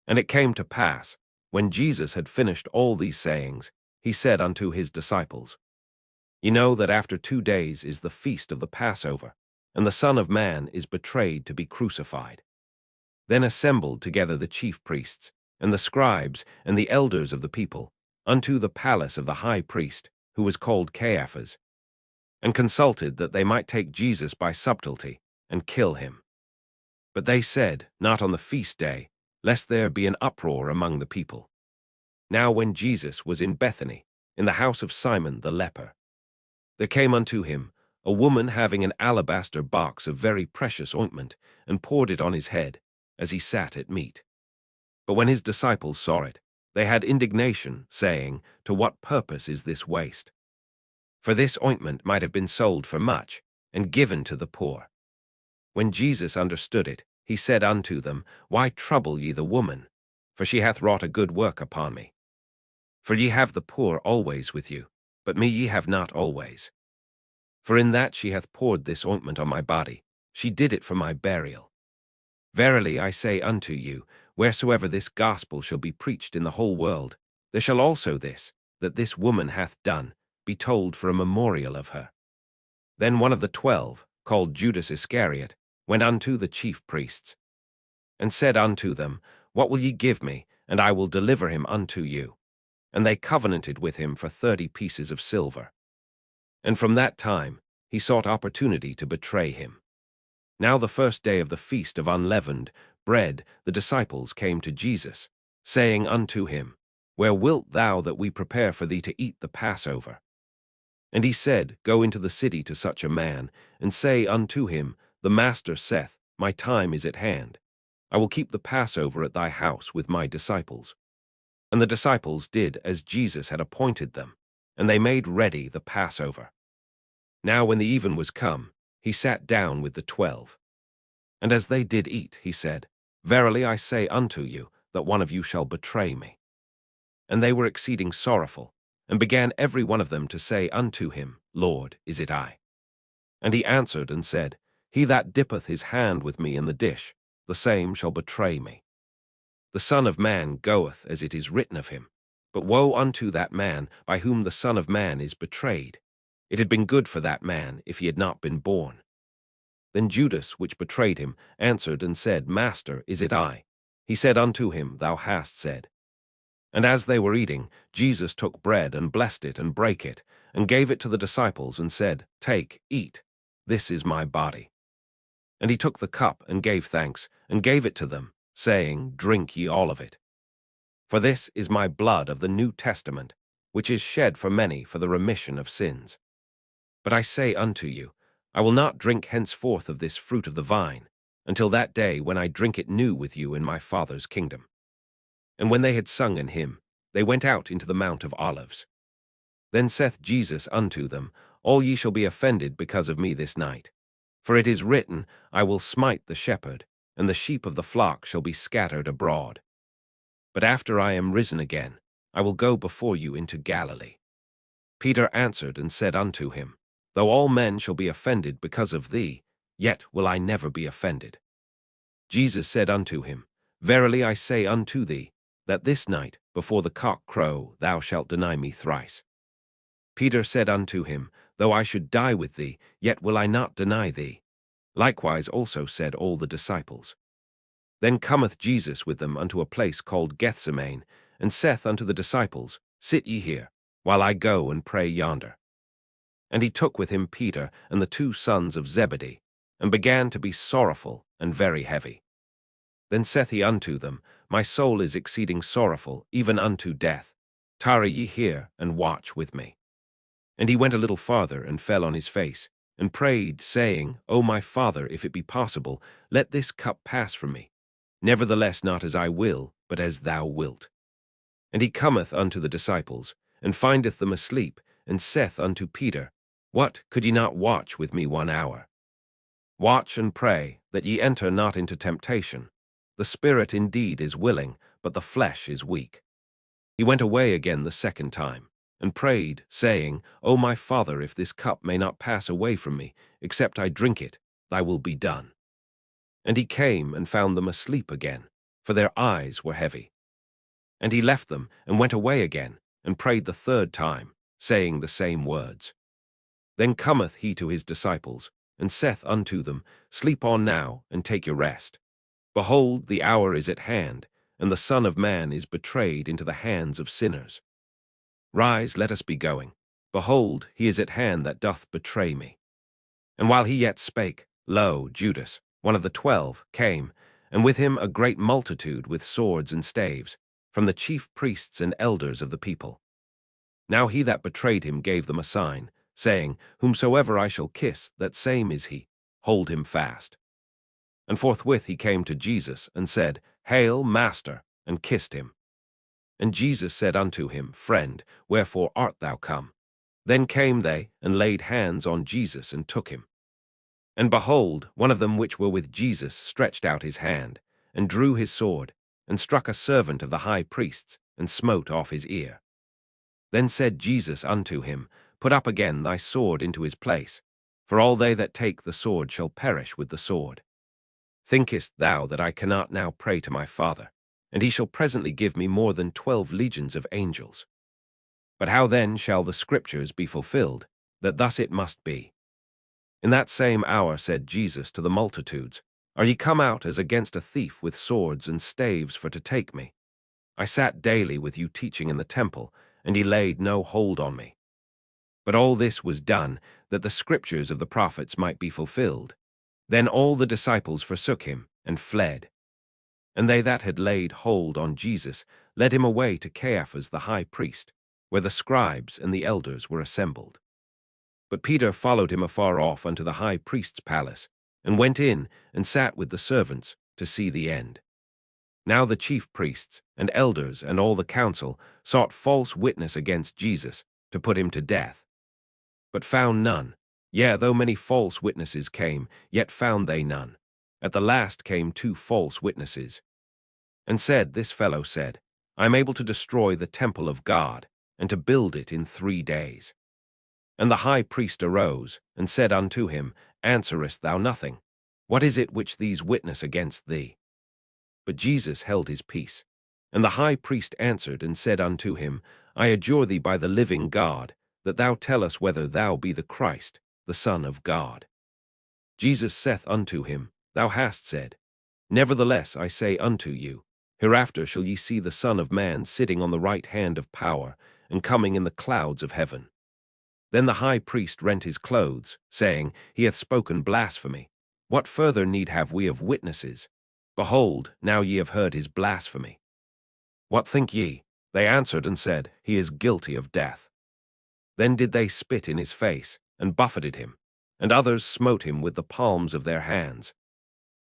And it came to pass, when Jesus had finished all these sayings, he said unto his disciples, Ye know that after 2 days is the feast of the Passover, and the Son of Man is betrayed to be crucified. Then assembled together the chief priests, and the scribes, and the elders of the people, unto the palace of the high priest, who was called Caiaphas, and consulted that they might take Jesus by subtlety, and kill him. But they said, Not on the feast day, lest there be an uproar among the people. Now when Jesus was in Bethany, in the house of Simon the leper, there came unto him a woman having an alabaster box of very precious ointment, and poured it on his head, as he sat at meat. But when his disciples saw it, they had indignation, saying, To what purpose is this waste? For this ointment might have been sold for much, and given to the poor. When Jesus understood it, he said unto them, Why trouble ye the woman? For she hath wrought a good work upon me. For ye have the poor always with you, but me ye have not always. For in that she hath poured this ointment on my body, she did it for my burial. Verily I say unto you, wheresoever this gospel shall be preached in the whole world, there shall also this, that this woman hath done, be told for a memorial of her. Then one of the 12, called Judas Iscariot, went unto the chief priests, and said unto them, What will ye give me, and I will deliver him unto you? And they covenanted with him for 30 pieces of silver. And from that time he sought opportunity to betray him. Now the first day of the feast of unleavened bread, the disciples came to Jesus, saying unto him, Where wilt thou that we prepare for thee to eat the Passover? And he said, Go into the city to such a man, and say unto him, The Master saith, My time is at hand. I will keep the Passover at thy house with my disciples. And the disciples did as Jesus had appointed them, and they made ready the Passover. Now when the even was come, he sat down with the 12. And as they did eat, he said, Verily I say unto you, that one of you shall betray me. And they were exceeding sorrowful, and began every one of them to say unto him, Lord, is it I? And he answered and said, He that dippeth his hand with me in the dish, the same shall betray me. The Son of Man goeth as it is written of him, but woe unto that man by whom the Son of Man is betrayed. It had been good for that man if he had not been born. Then Judas, which betrayed him, answered and said, Master, is it I? He said unto him, Thou hast said. And as they were eating, Jesus took bread and blessed it and brake it, and gave it to the disciples and said, Take, eat, this is my body. And he took the cup and gave thanks, and gave it to them, saying, Drink ye all of it. For this is my blood of the New Testament, which is shed for many for the remission of sins. But I say unto you, I will not drink henceforth of this fruit of the vine, until that day when I drink it new with you in my Father's kingdom. And when they had sung an hymn, they went out into the Mount of Olives. Then saith Jesus unto them, All ye shall be offended because of me this night. For it is written, I will smite the shepherd, and the sheep of the flock shall be scattered abroad. But after I am risen again, I will go before you into Galilee. Peter answered and said unto him, Though all men shall be offended because of thee, yet will I never be offended. Jesus said unto him, Verily I say unto thee, that this night, before the cock crow, thou shalt deny me thrice. Peter said unto him, Though I should die with thee, yet will I not deny thee. Likewise also said all the disciples. Then cometh Jesus with them unto a place called Gethsemane, and saith unto the disciples, Sit ye here, while I go and pray yonder. And he took with him Peter and the 2 sons of Zebedee, and began to be sorrowful and very heavy. Then saith he unto them, My soul is exceeding sorrowful, even unto death. Tarry ye here, and watch with me. And he went a little farther, and fell on his face, and prayed, saying, O my Father, if it be possible, let this cup pass from me. Nevertheless not as I will, but as thou wilt. And he cometh unto the disciples, and findeth them asleep, and saith unto Peter, What, could ye not watch with me 1 hour? Watch and pray, that ye enter not into temptation. The spirit indeed is willing, but the flesh is weak. He went away again the 2nd time, and prayed, saying, O my Father, if this cup may not pass away from me, except I drink it, thy will be done. And he came and found them asleep again, for their eyes were heavy. And he left them and went away again, and prayed the third time, saying the same words. Then cometh he to his disciples, and saith unto them, Sleep on now, and take your rest. Behold, the hour is at hand, and the Son of Man is betrayed into the hands of sinners. Rise, let us be going. Behold, he is at hand that doth betray me. And while he yet spake, lo, Judas, one of the 12, came, and with him a great multitude with swords and staves, from the chief priests and elders of the people. Now he that betrayed him gave them a sign, saying, Whomsoever I shall kiss, that same is he. Hold him fast. And forthwith he came to Jesus, and said, Hail, Master, and kissed him. And Jesus said unto him, Friend, wherefore art thou come? Then came they, and laid hands on Jesus, and took him. And behold, one of them which were with Jesus stretched out his hand, and drew his sword, and struck a servant of the high priest's, and smote off his ear. Then said Jesus unto him, Put up again thy sword into his place, for all they that take the sword shall perish with the sword. Thinkest thou that I cannot now pray to my Father, and he shall presently give me more than 12 legions of angels? But how then shall the Scriptures be fulfilled, that thus it must be? In that same hour said Jesus to the multitudes, Are ye come out as against a thief with swords and staves for to take me? I sat daily with you teaching in the temple, and ye laid no hold on me. But all this was done, that the Scriptures of the prophets might be fulfilled. Then all the disciples forsook him, and fled. And they that had laid hold on Jesus led him away to Caiaphas the high priest, where the scribes and the elders were assembled. But Peter followed him afar off unto the high priest's palace, and went in, and sat with the servants, to see the end. Now the chief priests, and elders, and all the council sought false witness against Jesus, to put him to death. But found none. Yea, though many false witnesses came, yet found they none. At the last came 2 false witnesses, and said, This fellow said, I am able to destroy the temple of God, and to build it in 3 days. And the high priest arose, and said unto him, Answerest thou nothing? What is it which these witness against thee? But Jesus held his peace. And the high priest answered and said unto him, I adjure thee by the living God, that thou tell us whether thou be the Christ, the Son of God. Jesus saith unto him, Thou hast said. Nevertheless I say unto you, Hereafter shall ye see the Son of Man sitting on the right hand of power, and coming in the clouds of heaven. Then the high priest rent his clothes, saying, He hath spoken blasphemy. What further need have we of witnesses? Behold, now ye have heard his blasphemy. What think ye? They answered and said, He is guilty of death. Then did they spit in his face, and buffeted him, and others smote him with the palms of their hands,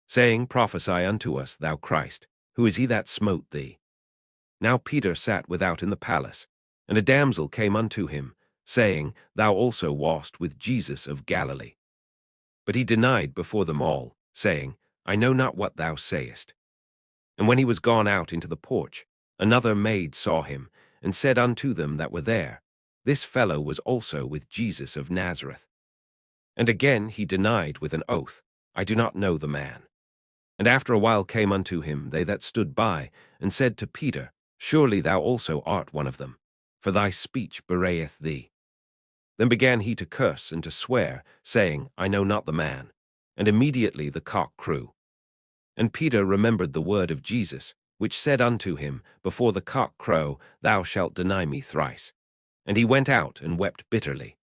saying, Prophesy unto us, thou Christ, who is he that smote thee? Now Peter sat without in the palace, and a damsel came unto him, saying, Thou also wast with Jesus of Galilee. But he denied before them all, saying, I know not what thou sayest. And when he was gone out into the porch, another maid saw him, and said unto them that were there, This fellow was also with Jesus of Nazareth. And again he denied with an oath, I do not know the man. And after a while came unto him they that stood by, and said to Peter, Surely thou also art one of them, for thy speech bewrayeth thee. Then began he to curse and to swear, saying, I know not the man. And immediately the cock crew. And Peter remembered the word of Jesus, which said unto him, Before the cock crow, thou shalt deny me thrice. And he went out and wept bitterly.